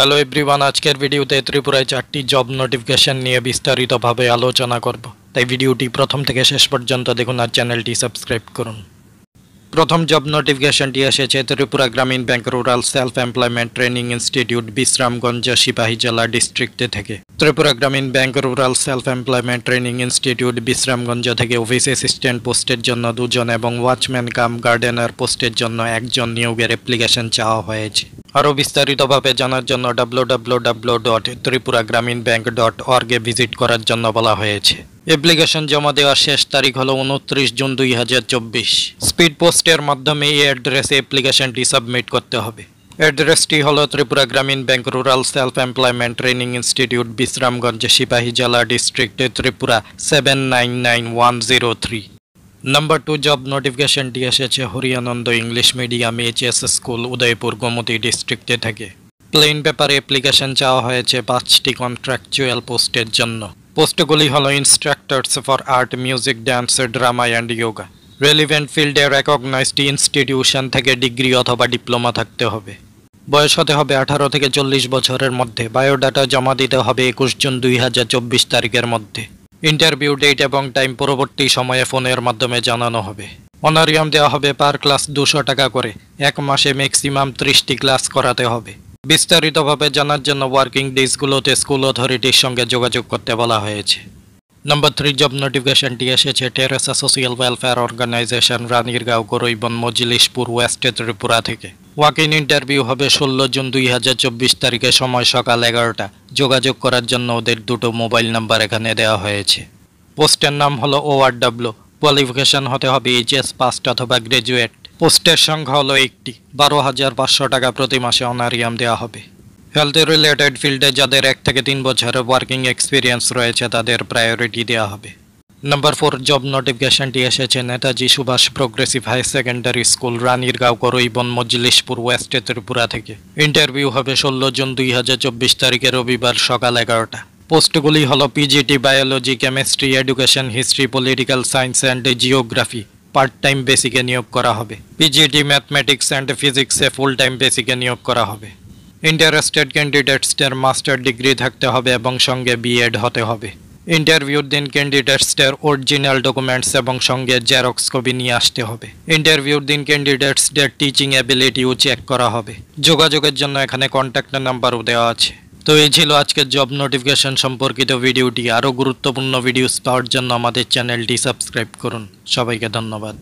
Hello everyone, আজকের ভিডিওতে ত্রিপুরায় 4টি জব নোটিফিকেশন নিয়ে বিস্তারিতভাবে আলোচনা করব। তাই ভিডিওটি প্রথম থেকে শেষ পর্যন্ত দেখুন আর চ্যানেলটি সাবস্ক্রাইব করুন। প্রথম জব নোটিফিকেশনটি এসেছে ত্রিপুরা গ্রামীণ bank rural self employment training institute Bishramganj সিপাহী জেলা ডিস্ট্রিক্টে থেকে। ত্রিপুরা গ্রামীণ bank rural self employment training institute Bishramganj থেকে অফিস অ্যাসিস্ট্যান্ট পোস্টের জন্য 2 জন এবং ওয়াচম্যান কাম গার্ডেনার পোস্টের জন্য 1 জন নিয়োগের অ্যাপ্লিকেশন চাওয়া হয়েছে। আরও বিস্তারিতভাবে জানার জন্য www.tripuragrameenbank.org এ ভিজিট করার জন্য বলা হয়েছে। অ্যাপ্লিকেশন জমা দেওয়ার শেষ তারিখ হলো 29 জুন 2024। স্পিড পোস্টের মাধ্যমে এই অ্যাড্রেসে অ্যাপ্লিকেশনটি সাবমিট করতে হবে। অ্যাড্রেসটি হলো ত্রিপুরা গ্রামীণ bank rural self employment training institute Bishramganj সিপাহী জেলা ডিস্ট্রিক্টে ত্রিপুরা 799103। নাম্বার 2 জব নোটিফিকেশনটি এসেছে Hariananda English medium HS school Udaipur Gomati ডিস্ট্রিক্টে থেকে। প্লেন পেপারে অ্যাপ্লিকেশন চাওয়া হয়েছে 5টি কন্ট্রাকচুয়াল পোস্টের জন্য। পোস্টগুলি হলো instructors for art, music, dance, drama and yoga. Relevant ফিল্ডে রেকগনাইজড ইনস্টিটিউশন থেকে ডিগ্রি অথবা ডিপ্লোমা থাকতে হবে। বয়স হতে হবে 18 থেকে 40 বছরের মধ্যে। বায়োডাটা জমা দিতে হবে 21 জুন 2024 তারিখের মধ্যে। ইন্টারভিউ ডেট এবং টাইম পরবর্তী সময়ে ফোনের মাধ্যমে জানানো হবে। অনারিয়াম দেওয়া হবে পার ক্লাস 200 টাকা করে। 1 মাসে ম্যাক্সিমাম 30টি ক্লাস করাতে হবে। বিস্তারিতভাবে জানার জন্য ওয়ার্কিং ডেজগুলোতে স্কুল অথরিটির সঙ্গে যোগাযোগ করতে বলা হয়েছে। নাম্বার 3 জব নোটিফিকেশনটি এসেছে Teresa social welfare organisation Ranirgaon Goraibon Majlishpur west Tripura থেকে। ওয়াক ইন ইন্টারভিউ হবে 16 জুন 2024 তারিখে, সময় সকাল 11টা। যোগাযোগ করার জন্য ওদের 2টো মোবাইল নাম্বার এখানে দেওয়া হয়েছে। পোস্টের নাম হলো ORW। কোয়ালিফিকেশন হতে হবে এইচএস পাস অথবা গ্র্যাজুয়েট। পোস্টের সংখ্যা হলো 1টি। 12,500 টাকা প্রতি মাসে অনারিয়াম দেওয়া হবে। হেলথ রিলেটেড ফিল্ডে যাদের 1 থেকে 3 বছরের ওয়ার্কিং এক্সপিরিয়েন্স রয়েছে তাদের প্রায়োরিটি দেওয়া হবে। নাম্বার 4 জব নোটিফিকেশনটি এসেছে Netaji Subhas progressive high secondary school Ranirgaon Goraibon Majlishpur west Tripura থেকে। ইন্টারভিউ হবে 16 জুন 2024 তারিখে রবিবার সকাল 11টা। পোস্টগুলি হলো PGT biology, chemistry, education, history, political science and geography part time বেসিকে নিয়োগ করা হবে। পিজিটি ম্যাথমেটিক্স অ্যান্ড ফিজিক্সে ফুল টাইম বেসিকে নিয়োগ করা হবে। ইন্টারেস্টেড ক্যান্ডিডেটসদের মাস্টার ডিগ্রি থাকতে হবে এবং সঙ্গে বিএড হতে হবে। ইন্টারভিউর দিন ক্যান্ডিডেটসদের অরিজিনাল ডকুমেন্টস এবং সঙ্গে জেরক্স কপি নিয়ে আসতে হবে। ইন্টারভিউর দিন ক্যান্ডিডেটসদের টিচিং অ্যাবিলিটিও চেক করা হবে। যোগাযোগের জন্য এখানে কন্ট্যাক্ট নাম্বারও দেওয়া আছে। তো এই ছিল আজকের জব নোটিফিকেশন সম্পর্কিত ভিডিওটি। আরও গুরুত্বপূর্ণ ভিডিওস পাওয়ার জন্য আমাদের চ্যানেলটি সাবস্ক্রাইব করুন। সবাইকে ধন্যবাদ।